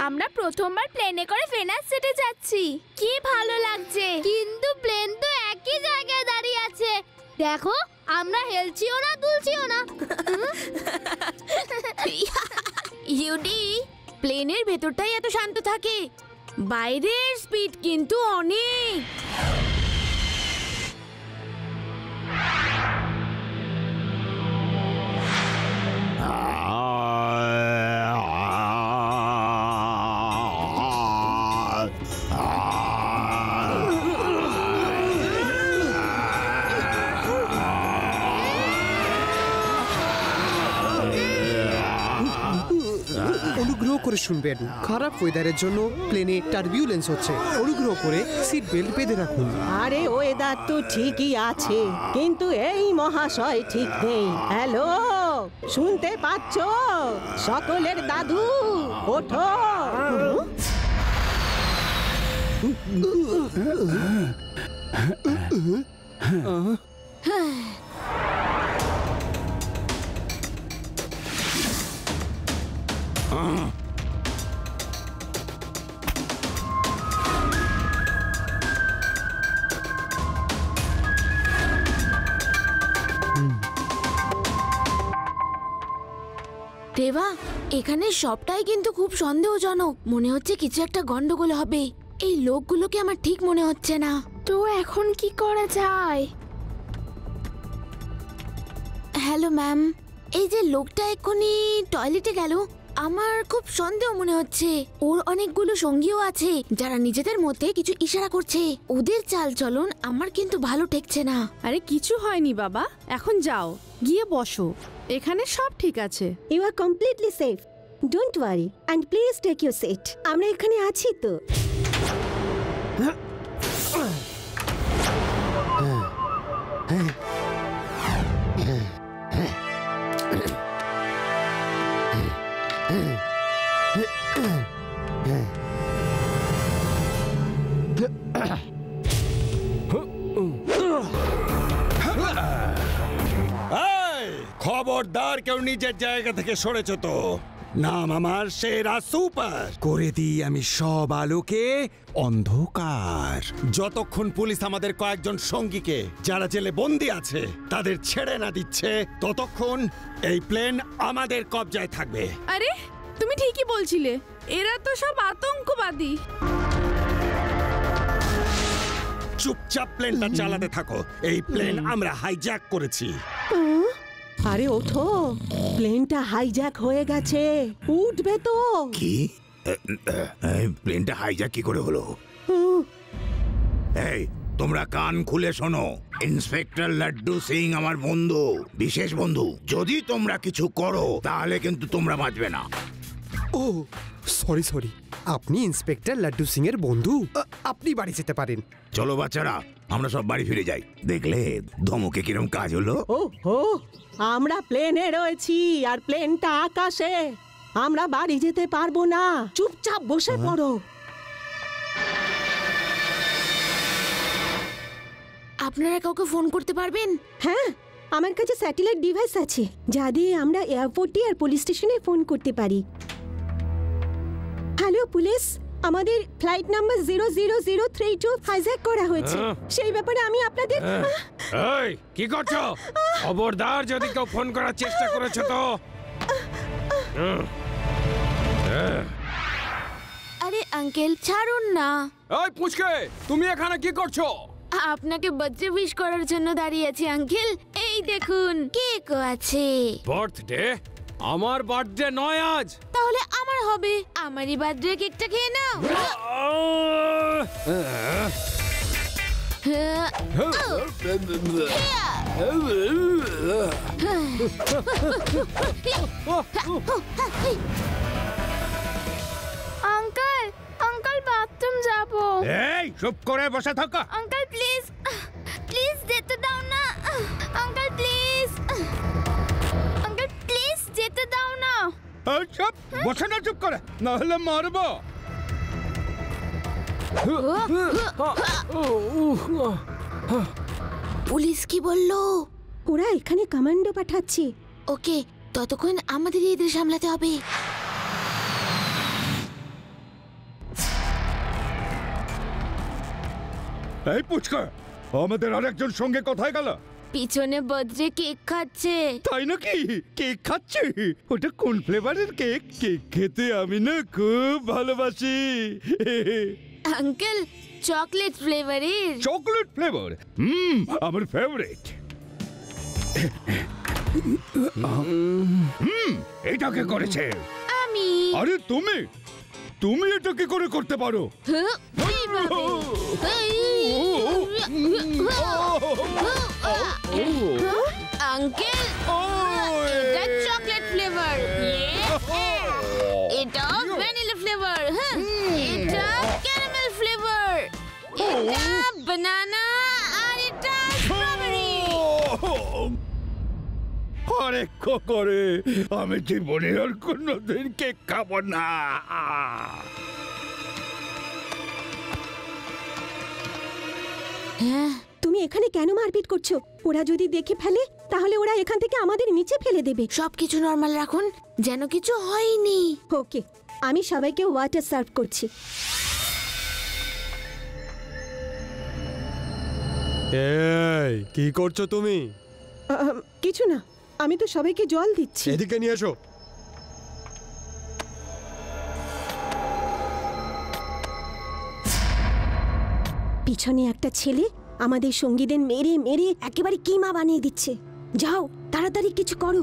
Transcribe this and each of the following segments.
আমরা প্রথমবার প্লেনে করে ভেনাস সিটি যাচ্ছি, কি ভালো লাগছে। কিন্তু প্লেন তো একই জায়গায় দাঁড়িয়ে আছে, দেখো আমরা হেলছিও না দুলছিও না। ইউডি, প্লেনের ভেতরটাই এত শান্ত থাকে, বাইরের স্পিড কিন্তু অনেক। অনুগ্রহ করে শুনবেন, খারাপ ওয়েদারের জন্য প্লেনে টার্বিউলেন্স হচ্ছে। অনুগ্রহ করে সিট বেল্ট বেঁধে রাখুন। আরে ওয়েদার তো ঠিকই আছে, কিন্তু এই মহাশয় ঠিক নেই। হ্যালো, শুনতে পাচ্ছ? সকলের দাদু ওঠো। দেবা, এখানে সবটাই কিন্তু খুব সন্দেহজনক। মনে হচ্ছে কিছু একটা গন্ডগোল হবে। এই লোকগুলোকে আমার ঠিক মনে হচ্ছে না। তো এখন কি করা যায়? হ্যালো ম্যাম, এই যে লোকটা এক্ষুনি টয়লেটে গেল, আমার খুব সন্দেহ মনে হচ্ছে। ওর অনেকগুলো সঙ্গীও আছে যারা নিজেদের মধ্যে কিছু ইশারা করছে। ওদের চাল চলন আমার কিন্তু ভালো ঠেকছে না। আরে কিছু হয়নি বাবা, এখন যাও গিয়ে বসো, এখানে সব ঠিক আছে। You are completely safe, don't worry and please take your seat. আমরা এখানে আছি তো। খবরদার কেউ নিজের জায়গা থেকে সরেছ তো। নাম আমার সেরা সুপার। করে দিই আমি সব আলোকে অন্ধকার। যতক্ষণ পুলিশ আমাদের কয়েকজন সঙ্গীকে যারা জেলে বন্দি আছে তাদের ছেড়ে না দিচ্ছে, ততক্ষণ এই প্লেন আমাদের কবজায় থাকবে। আরে তুমি ঠিকই বলছিলে, এরা তো সব আতঙ্কবাদী। চুপচাপ প্লেনটা চালাতে থাকো। এই প্লেন আমরা হাইজ্যাক করেছি। আরে ওঠো, প্লেনটা হাইজ্যাক হয়ে গেছে, উঠবে তো। কি? প্লেনটা হাইজ্যাক কি করে হলো? এই তোমরা কান খুলে শোনো, ইন্সপেক্টর লাড্ডু সিং আমার বন্ধু, বিশেষ বন্ধু। যদি তোমরা কিছু করো তাহলে কিন্তু তোমরা বাঁচবে না। ও সরি সরি, আপনি ইন্সপেক্টর লাড্ডু সিং এর বন্ধু, আপনি বাড়ি যেতে পারেন। চলো বাচ্চারা, আমরা সব বাড়ি ফিরে যাই। দেখলে ধমকে কিরম কাজ হলো? ও হো, আমরা প্লেনে রয়েছি আর প্লেনটা আকাশে। আমরা বাড়ি যেতে পারবো না, চুপচাপ বসে পড়ো। আপনারা কাউকে ফোন করতে পারবেন? হ্যাঁ, আমার কাছে স্যাটেলাইট ডিভাইস আছে যা দিয়ে আমরা এয়ারপোর্টে আর পুলিশ স্টেশনে ফোন করতে পারি। হ্যালো পুলিশ, আমাদের ফ্লাইট নাম্বার 00032 হাইজ্যাক করা হয়েছে। সেই ব্যাপারে আমি আপনাদের। এই কি করছো? খবরদার যদি কেউ ফোন করার চেষ্টা করেছো তো। আরে আঙ্কেল ছাড়ুন না। এই পুচকে, তুমি এখানে কি করছো? আপনাকে বার্থডে উইশ করার জন্য দাঁড়িয়ে আছি আঙ্কেল। এই দেখুন কেক আছে। বার্থডে? আমার বার্থডে নয় আজ। তাহলে আমার হবে। আমারই বার্থডে কেকটা খেয়ে নাও। আঙ্কেল, আঙ্কেল বাথরুম যাবো। এই চুপ করে বসে থাকো। আঙ্কেল প্লিজ, প্লিজ যেতে দাও না। আঙ্কেল প্লিজ, আঙ্কেল প্লিজ যেতে দাও না। এই চুপ, বসে না চুপ করে, না হলে মারবো। পুলিশ কি বললো? ওরা এখানে কমান্ডো পাঠাচ্ছে। ওকে, ততক্ষণ আমাদের এদের সামলাতে হবে। এই পুচকা, আমাদের আরেকজন সঙ্গে কোথায় গেল? পিছনে বদ্রে কেক খাচ্ছে। তাই নাকি? কেক খাচ্ছে? ওটা কোন ফ্লেভারের কেক? কেক খেতে আমি না খুব ভালোবাসি। আঙ্কেল, চকলেট ফ্লেভারের। Chocolate flavour? আমার ফেভারিট। এটা কে করেছে? আমি। আরে তুমি তুমি এটা কি করে করতে পারো? আঙ্কেল, এটা চকলেট ফ্লেভার, এটা ভ্যানিলা ফ্লেভার, এটা ক্যারামেল ফ্লেভার, এটা বানানা, আর এটা স্ট্রবেরি। আরে করে আমি জীবনে আর কোনোদিন কেক খাবো না। তুমি এখানে কেন মারপিট করছো? ওরা যদি দেখে ফেলে তাহলে ওরা এখান থেকে আমাদের নিচে ফেলে দেবে। সবকিছু নরমাল রাখুন, যেন কিছু হয়নি। ওকে, আমি সবাইকে ওয়াটার সার্ভ করছি। এই কি করছো তুমি? কিছু না, আমি তো সবাইকে জল দিচ্ছি। এদিকে নিয়ে এসো। পিছনে একটা ছেলে আমাদের সঙ্গীদের মেরে মেরে একেবারে কিমা বানিয়ে দিচ্ছে। যাও তাড়াতাড়ি কিছু করো।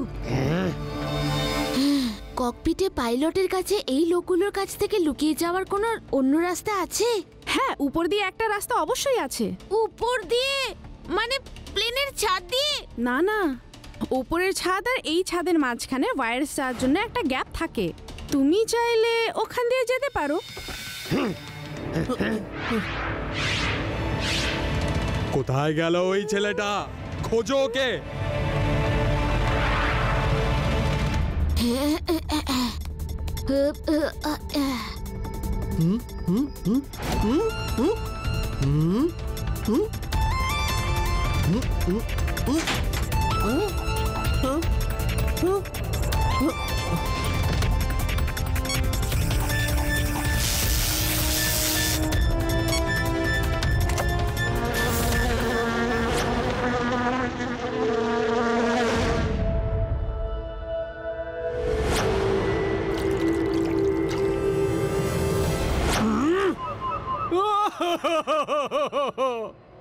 ককপিটে পাইলটের কাছে এই লোকগুলোর কাছ থেকে লুকিয়ে যাওয়ার কোনো অন্য রাস্তা আছে? হ্যাঁ, উপর দিয়ে একটা রাস্তা অবশ্যই আছে। উপর দিয়ে মানে প্লেনের ছাদ দিয়ে? না না, উপরের ছাদ আর এই ছাদের মাঝখানে ওয়্যারলেস যাওয়ার জন্য একটা গ্যাপ থাকে। তুমি চাইলে ওখান দিয়ে যেতে পারো। কোথায় গেল ওই ছেলেটা? খোঁজো ওকে।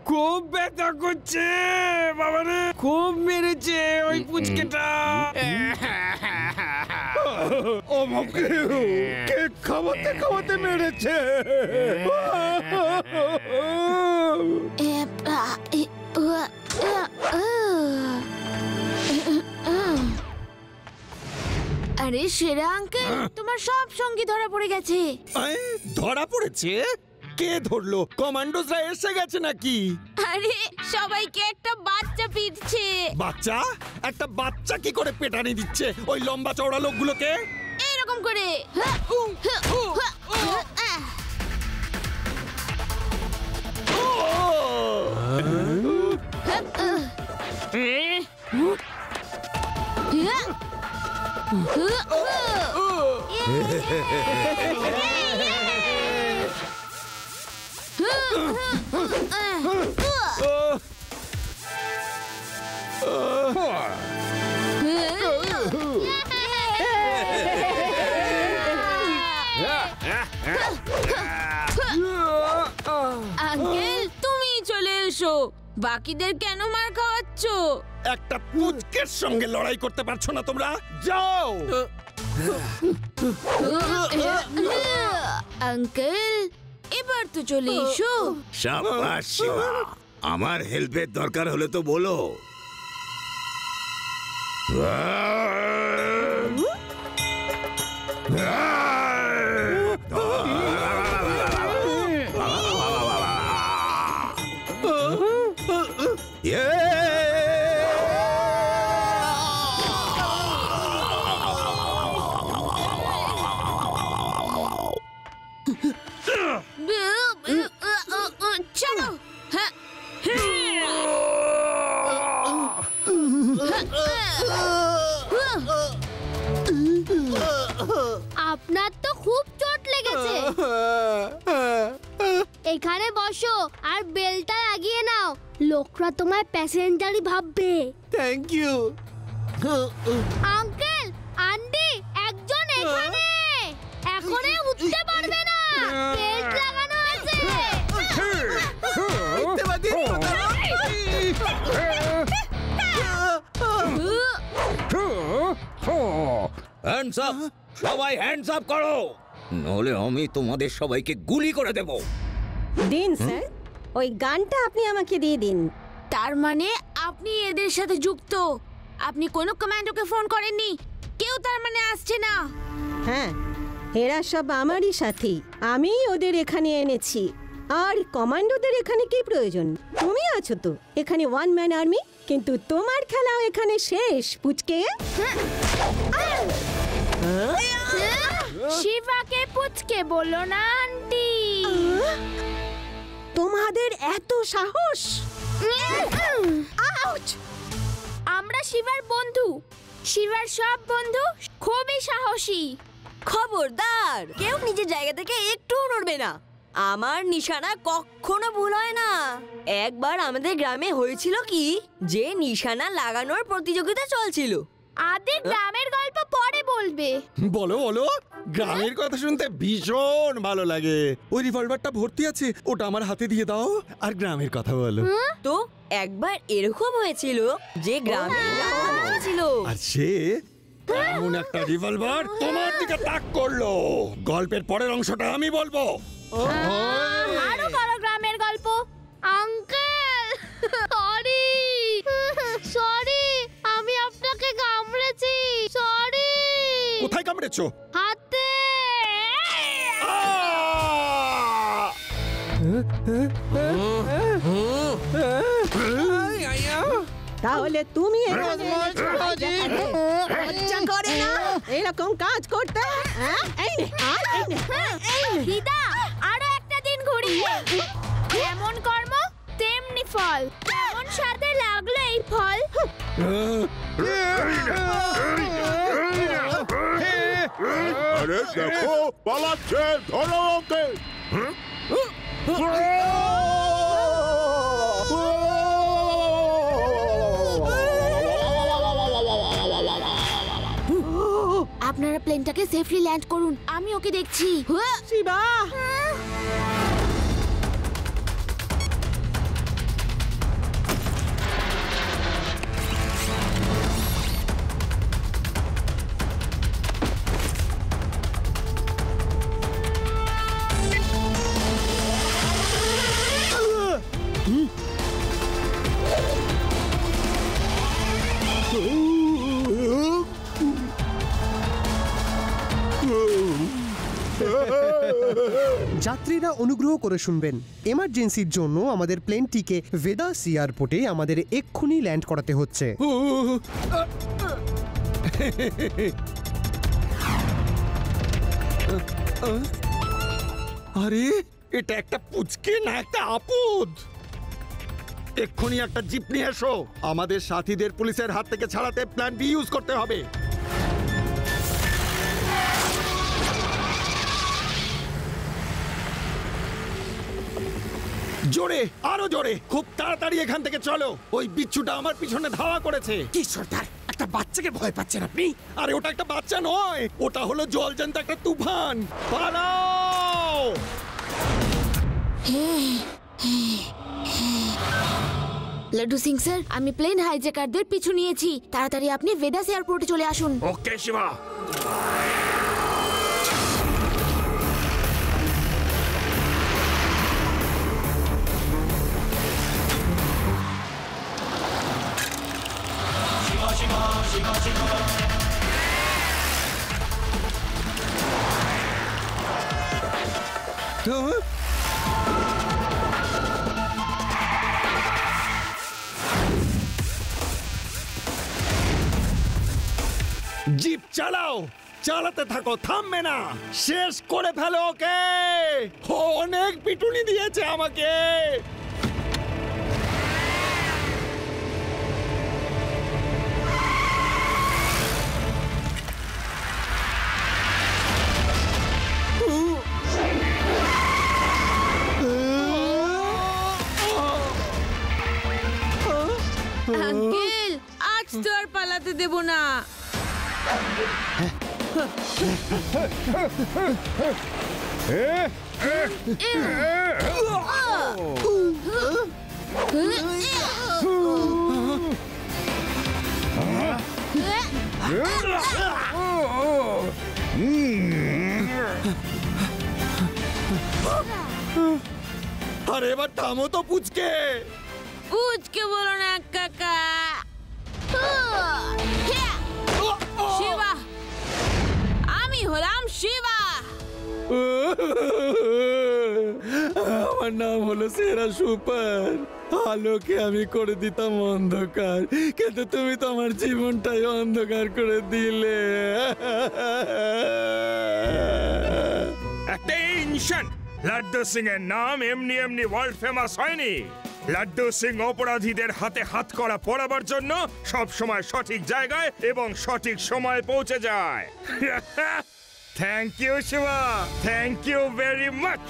খুব ব্যথা করছে বাবারে, খুব মেরেছে ওই পুচকেটা। আমাকে কেক খাওয়াতে খাওয়াতে মেরেছে। আরে সেরা আঙ্কেল, তোমার সব সঙ্গী ধরা পড়ে গেছে। ধরা পড়েছে? কে ধরলো? কমান্ডোসরা এসে গেছে নাকি? আরে সবাইকে একটা বাচ্চা পিটছে। বাচ্চা? একটা বাচ্চা কি করে পেটানি দিচ্ছে ওই লম্বা চওড়া লোকগুলোকে? এরকম করে। আঙ্কেল, তুমি চলে এসো। বাকিদের কেন মার খাওয়াচ্ছ? একটা পুচকের সঙ্গে লড়াই করতে পারছো না তোমরা? যাও। আঙ্কেল, এবার তো চলে এসো। শাবাশ শিবা, আমার হেল্পের দরকার হলে তো বলো। চলো। আপনার তো খুব চোট লেগেছে। এখানে বসো আর বেলটা লাগিয়ে নাও, লোকরা তোমায় প্যাসেঞ্জারই ভাববে। Thank you. আঙ্কেল, আন্টি, একজন এখানে। এখনই উঠতে পারবে না, বেল্ট লাগানো আছে। হ্যান্ডস আপ, সবাই হ্যান্ডস আপ করো, নলে আমি তোমাদের সবাইকে গুলি করে দেব। দিন স্যার, ওই গানটা আপনি আমাকে দিয়ে দিন। তার মানে আপনি এদের সাথে যুক্ত? আপনি কোনো কমান্ডোকে ফোন করেননি? কেউ তার মানে আসছে না? হ্যাঁ, এরা সব আমারই সাথী, আমিই ওদের এখানে এনেছি। আর কমান্ডোদের এখানে কি প্রয়োজন? তুমি আছো তো এখানে ওয়ান ম্যান আর্মি, কিন্তু তোমার খেলাও এখানে শেষ, পুচকে। শিবাকে পুচকে বলো না আন্টি। তোমাদের এত সাহস! আমরা শিবার বন্ধু, শিবার সব বন্ধু খুবই সাহসী। খবরদার, কেউ নিজের জায়গা থেকে একটু নড়বে না। আমার নিশানা কখনো ভুল হয় না। একবার আমাদের গ্রামে হয়েছিল কি, যে নিশানা লাগানোর প্রতিযোগিতা চলছিল। আদি গ্রামের গল্প পরে বলবে। বলো বলো, গ্রামের কথা শুনতে ভীষণ ভালো লাগে। ওই রিভলভারটা ভর্তি আছে, ওটা আমার হাতে দিয়ে দাও আর গ্রামের কথা বলো। তো একবার এরকম হয়েছিল যে গ্রামে ছিল, আর সে এমন একটা রিভলভার তোমার দিকে তাক করলো। গল্পের পরের অংশটা আমি বলবো। আরো বড় গ্রামের গল্প। আঙ্কেল, সরি সরি, আমি আপনাকে কামড়েছি, সরি। কোথায় কামড়েছো? হাতে। তাহলে তুমি এখানে এনেছো লজ্জা করে না এরকম কাজ করতে? এই নে, এই নে। দিদা, আরো একটা দিন ঘুরিয়ে। যেমন কর্ম তেমনি ফল, কেমন সাথে লাগলো এই ফল। আরে দেখো, পালাচ্ছে, ধরো ওকে। আপনারা প্লেনটাকে সেফলি ল্যান্ড করুন, আমি ওকে দেখছি। শিবা, যাত্রীরা অনুগ্রহ করে শুনবেন, এমার্জেন্সির জন্য আমাদের প্লেনটিকে ভেদাস এয়ারপোর্টে আমাদের এক্ষুনি ল্যান্ড করাতে হচ্ছে। আরে এটা একটা পুচকে না একটা আপদ। এক্ষুনি একটা জিপ নিয়ে এসো, আমাদের সাথীদের পুলিশের হাত থেকে ছাড়াতে প্ল্যান বি ইউজ করতে হবে। জোরে, আরো জোরে, খুব তাড়াতাড়ি এখান থেকে চলো। ওই বিচ্ছুটা আমার পিছনে ধাওয়া করেছে। কি সর্দার, একটা বাচ্চাকে ভয় পাচ্ছেন আপনি? আরে ওটা একটা বাচ্চা নয়, ওটা হলো জলজ্যান্ত একটা তুফান। পালাও! লাড্ডু সিং স্যার, আমি প্লেন হাইজ্যাকারদের পিছু নিয়েছি। তাড়াতাড়ি আপনি ভেদাস এয়ারপোর্টে চলে আসুন। ওকে শিবা। জিপ চালাও, চালাতে থাকো, থামবে না, শেষ করে ফেলো ওকে। অনেক পিটুনি দিয়েছে আমাকে। আঙ্কেল আজ তো আর পালাতে দেব না। আরে এবার থামো তো পুচকে। পুচকে বলো না কাকা। শিবা, আমি হলাম শিবা। আমার নাম হলো সেরা সুপার। আলোকে আমি করে দিতাম অন্ধকার, কিন্তু তুমি তো আমার জীবনটাই অন্ধকার করে দিলে। টেনশন! লাড্ডু সিং এর নাম এমনি এমনি ওয়ার্ল্ড ফেমাস হয়নি। লাড্ডু সিং অপরাধীদের হাতে হাত করা পড়াবার জন্য সব সময় সঠিক জায়গায় এবং সঠিক সময়ে পৌঁছে যায়। Thank you Shiva, thank you very much.